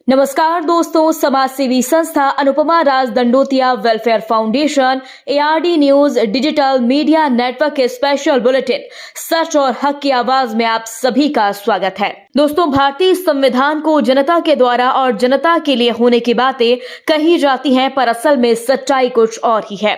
नमस्कार दोस्तों, समाज सेवी संस्था Anupama Raj Dandotiya welfare foundation ARD news digital media network के स्पेशल बुलेटिन सच और हक की आवाज में आप सभी का स्वागत है। दोस्तों, भारतीय संविधान को जनता के द्वारा और जनता के लिए होने की बातें कही जाती हैं, पर असल में सच्चाई कुछ और ही है।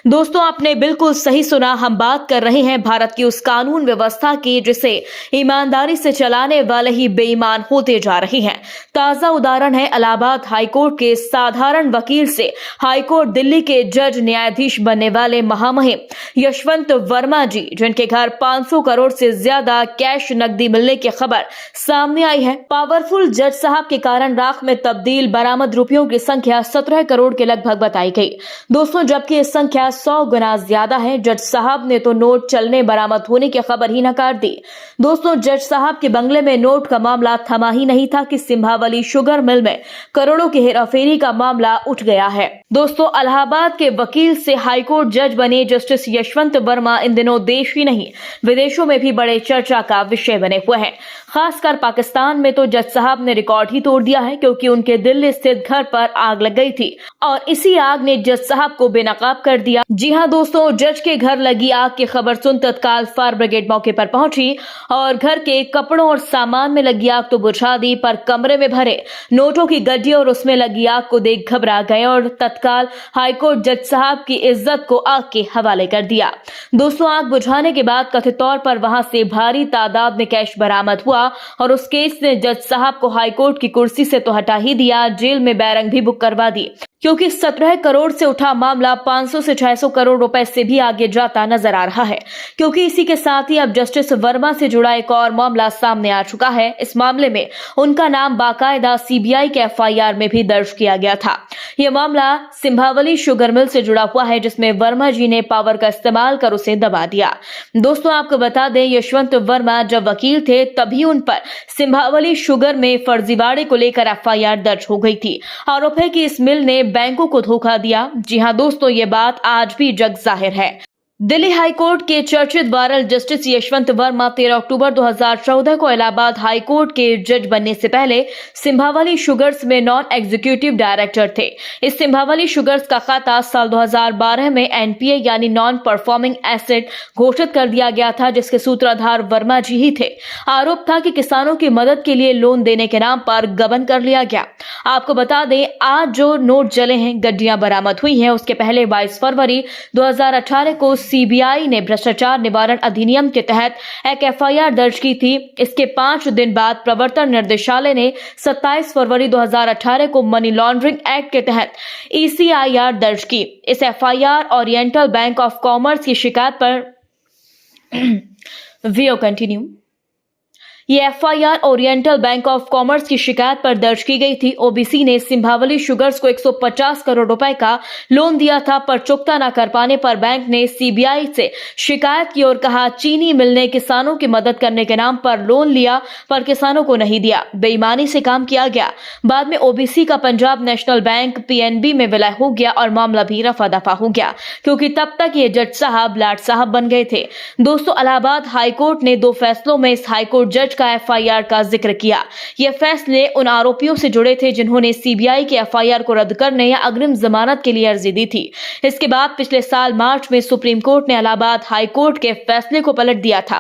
दोस्तों, आपने बिल्कुल सही सुना, हम बात कर रहे हैं भारत की उस कानून व्यवस्था की जिसे ईमानदारी से चलाने वाले ही बेईमान होते जा रहे हैं। ताजा उदाहरण है इलाहाबाद हाईकोर्ट के साधारण वकील से हाईकोर्ट दिल्ली के जज न्यायाधीश बनने वाले महामहिम यशवंत वर्मा जी, जिनके घर 500 करोड़ से ज्यादा कैश नकदी मिलने की खबर सामने आई है। पावरफुल जज साहब के कारण राख में तब्दील बरामद रुपयों की संख्या 17 करोड़ के लगभग बताई गई। दोस्तों, जबकि ये संख्या 100 गुना ज्यादा है। जज साहब ने तो नोट चलने बरामद होने की खबर ही नकार दी। दोस्तों, जज साहब के बंगले में नोट का मामला थमा ही नहीं था कि सिंभावली शुगर मिल में करोड़ों की हेराफेरी का मामला उठ गया है। दोस्तों, इलाहाबाद के वकील से हाईकोर्ट जज बने जस्टिस यशवंत वर्मा इन दिनों देश ही नहीं विदेशों में भी बड़े चर्चा का विषय बने हुए हैं। खासकर पाकिस्तान में तो जज साहब ने रिकॉर्ड ही तोड़ दिया है, क्योंकि उनके दिल्ली स्थित घर पर आग लग गई थी और इसी आग ने जज साहब को बेनकाब कर दिया। जी हां दोस्तों, जज के घर लगी आग की खबर सुन तत्काल फायर ब्रिगेड मौके पर पहुंची और घर के कपड़ों और सामान में लगी आग तो बुझा दी, पर कमरे में भरे नोटों की गड्डी और उसमें लगी आग को देख घबरा गए और तत्काल हाईकोर्ट जज साहब की इज्जत को आग के हवाले कर दिया। दोस्तों, आग बुझाने के बाद कथित तौर पर वहां से भारी तादाद में कैश बरामद हुआ और उस केस ने जज साहब को हाईकोर्ट की कुर्सी से तो हटा ही दिया, जेल में बैरंग भी बुक करवा दी, क्योंकि 17 करोड़ से उठा मामला 500 से 600 करोड़ रुपए से भी आगे जाता नजर आ रहा है। क्योंकि इसी के साथ ही अब जस्टिस वर्मा से जुड़ा एक और मामला सामने आ चुका है। इस मामले में उनका नाम बाकायदा सीबीआई के एफआईआर में भी दर्ज किया गया था। यह मामला सिंभावली शुगर मिल से जुड़ा हुआ है, जिसमें वर्मा जी ने पावर का इस्तेमाल कर उसे दबा दिया। दोस्तों, आपको बता दें, यशवंत वर्मा जब वकील थे तभी उन पर सिंभावली शुगर में फर्जीवाड़े को लेकर एफआईआर दर्ज हो गई थी। आरोप है कि इस मिल ने बैंकों को धोखा दिया। जी हां दोस्तों, ये बात आज भी जग जाहिर है। दिल्ली हाईकोर्ट के चर्चित वायरल जस्टिस यशवंत वर्मा 13 अक्टूबर 2014 को इलाहाबाद हाईकोर्ट के जज बनने से पहले सिंभावली शुगर्स में नॉन एग्जीक्यूटिव डायरेक्टर थे। इस सिंभावली शुगर्स का खाता साल 2012 में एनपीए यानी नॉन परफॉर्मिंग एसेट घोषित कर दिया गया था, जिसके सूत्रधार वर्मा जी ही थे। आरोप था कि किसानों की मदद के लिए लोन देने के नाम पर गबन कर लिया गया। आपको बता दें, आज जो नोट जले हैं, गड्डियां बरामद हुई हैं, उसके पहले 22 फरवरी 2018 को सीबीआई ने भ्रष्टाचार निवारण अधिनियम के तहत एक एफआईआर दर्ज की थी। इसके 5 दिन बाद प्रवर्तन निर्देशालय ने 27 फरवरी 2018 को मनी लॉन्ड्रिंग एक्ट के तहत ईसीआईआर दर्ज की। इस FIR oriental bank of commerce की शिकायत पर वीओ कंटिन्यू। ये FIR oriental bank of commerce की शिकायत पर दर्ज की गई थी। ओबीसी ने सिंभावली शुगर्स को 150 करोड़ रुपए का लोन दिया था, पर चुकता न कर पाने पर बैंक ने सीबीआई से शिकायत की और कहा, चीनी मिल ने किसानों की मदद करने के नाम पर लोन लिया पर किसानों को नहीं दिया, बेईमानी से काम किया गया। बाद में ओबीसी का पंजाब नेशनल बैंक पीएनबी में विलय हो गया और मामला भी रफा दफा हो गया, क्योंकि तब तक ये जज साहब लाट साहब बन गए थे। दोस्तों, इलाहाबाद हाईकोर्ट ने 2 फैसलों में इस हाईकोर्ट जज का एफआईआर का जिक्र किया। ये फैसले उन आरोपियों से जुड़े थे जिन्होंने सीबीआई के एफआईआर को रद्द करने या अग्रिम जमानत के लिए अर्जी दी थी। इसके बाद पिछले साल मार्च में सुप्रीम कोर्ट ने इलाहाबाद हाईकोर्ट के फैसले को पलट दिया था।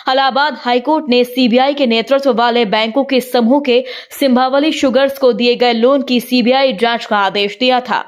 इलाहाबाद हाईकोर्ट ने सीबीआई के नेतृत्व वाले बैंकों के समूह के सिंभावली शुगर्स को दिए गए लोन की सीबीआई जांच का आदेश दिया था।